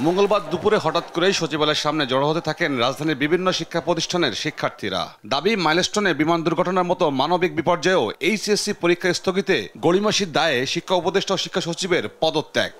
মঙ্গলবার দুপুরে হঠাৎ করেই সচিবালয়ের সামনে জড়ো হতে থাকেন রাজধানীর বিভিন্ন শিক্ষা প্রতিষ্ঠানের শিক্ষার্থীরা। দাবি, মাইলস্টোনে বিমান দুর্ঘটনার মতো মানবিক বিপর্যয়েও এইচএসসি পরীক্ষা স্থগিতে গড়িমসির দায়ে শিক্ষা উপদেষ্টা ও শিক্ষা সচিবের পদত্যাগ।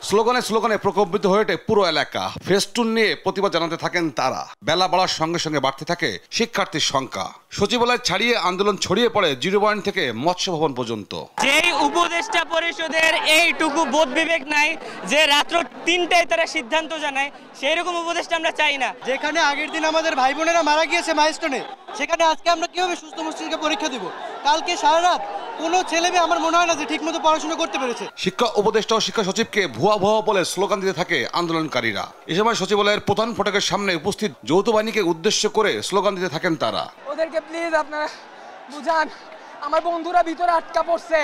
স্লোগানে স্লোগানে প্রকম্পিত হয়ে ওঠে পুরো এলাকা। ফেস্টুন নিয়ে প্রতিবাদ জানাতে থাকেন তারা। বেলা বাড়ার সঙ্গে সঙ্গে বাড়তে থাকে শিক্ষার্থীর সংখ্যা। সচিবালয় ছাড়িয়ে আন্দোলন ছড়িয়ে পড়ে জিরো পয়েন্ট থেকে মৎস্য ভবন পর্যন্ত। যেই উপদেষ্টা পরিষদের এইটুকু বোধ বিবেক নাই যে রাত্র ৩টায় তারা সিদ্ধান্ত জানায়, সেই রকম উপদেষ্টা আমরা চাই না। যেখানে আগের দিন আমাদের ভাই বোনেরা মারা গিয়েছে মাইলস্টোনে, সেখানে আজকে আমরা কিভাবে সুস্থ মস্তিষ্কে পরীক্ষা দিব? কালকে সারা রাত কোনো ছেলে মেয়ে আমার মনে হয় না যে ঠিকমতো পড়াশোনা করতে পেরেছে। শিক্ষা উপদেষ্টা ও শিক্ষা সচিবকে ভুয়া ভুয়া বলে স্লোগান দিতে থাকে আন্দোলনকারীরা। এ সময় সচিবালয়ের প্রধান ফটকের সামনে উপস্থিত যৌথ বাহিনীকে উদ্দেশ্য করে স্লোগান দিতে থাকেন তারা। ওদেরকে প্লিজ আপনারা বুঝান, আমার বন্ধুরা ভিতরে আটকা পড়ছে।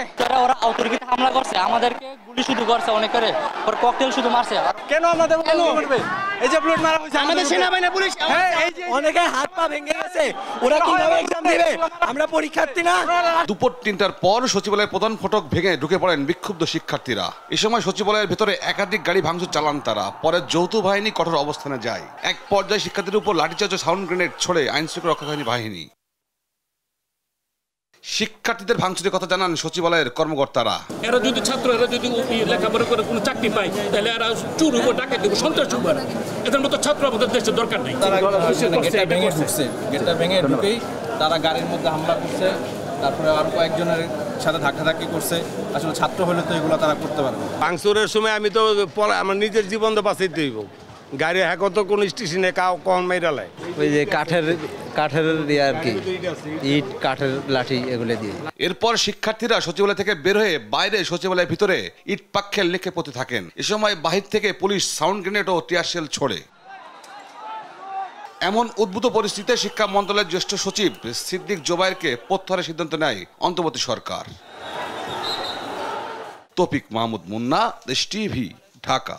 ওরা অতর্কিত হামলা করছে, আমাদেরকে গুলি শুধু করছে, অনেকের পর ককটেল শুধু মারছে। কেন আমাদের করবে? এই যে ব্লড মারা হয়েছে আমাদের সেনাবাহিনী পুলিশ, এই যে অনেকে হাত পা ভেঙে গেছে, ওরা কিভাবে এক্সাম দিবে? আমরা পরীক্ষার্থী না। দুপুর ৩টার পর সচিবালয়ের প্রধান ফটক ভেঙে ঢুকে পড়েন বিক্ষুব্ধ শিক্ষার্থীরা। এ সময় সচিবালয়ের ভেতরে একাধিক গাড়ি ভাঙচুর চালান তারা। পরে যৌথ বাহিনী কঠোর অবস্থানে যায়। এক পর্যায়ে শিক্ষার্থীদের উপর লাঠিচার্জ ও সাউন্ড গ্রেনেড ছোড়ে আইনশৃঙ্খলা রক্ষাকারী বাহিনী। শিক্ষার্থীদের ভাঙচুরের কথা জানান সচিবালয়ের কর্মকর্তারা। এরা যদি ছাত্র এরা যদি লেখাপড়া করে কোনো চাকরি পায়, তাহলে এরা চুর হবো, ডাকাতি হবো, সন্ত্রাস হবো। এদের মতো ছাত্র আমাদের দেশের দরকার নেই। গেটটা ভেঙে ঢুকেই তারা গাড়ির মধ্যে হামলা করছে, তারপরে আরো কয়েকজনের সাথে ধাক্কাধাক্কি করছে। আসলে ছাত্র হলে তো এগুলো তারা করতে পারবে। ভাঙচুরের সময় আমি তো আমার নিজের জীবন তো বাঁচাইতে হইব। গাড়ি হ্যাঁ তো কোনো স্টেশনে কখন মেরালায় ওই যে কাঠের আর কি ইট কাঠের লাঠি এগুলো দিয়ে। এরপর শিক্ষার্থীরা সচিবালয় থেকে বের হয়ে বাইরে সচিবালয়ের ভিতরে ইট পাটকেল নিক্ষেপ করতে থাকেন। এ সময় বাহির থেকে পুলিশ সাউন্ড গ্রেনেড ও টিয়ার শেল ছোড়ে। এমন উদ্ভূত পরিস্থিতিতে শিক্ষা মন্ত্রণালয়ের জ্যেষ্ঠ সচিব সিদ্দিক জোবায়েরকে প্রত্যাহারের সিদ্ধান্ত নেয় অন্তর্বর্তী সরকার। তৌফিক মাহমুদ মুন্না, দেশ টিভি, ঢাকা।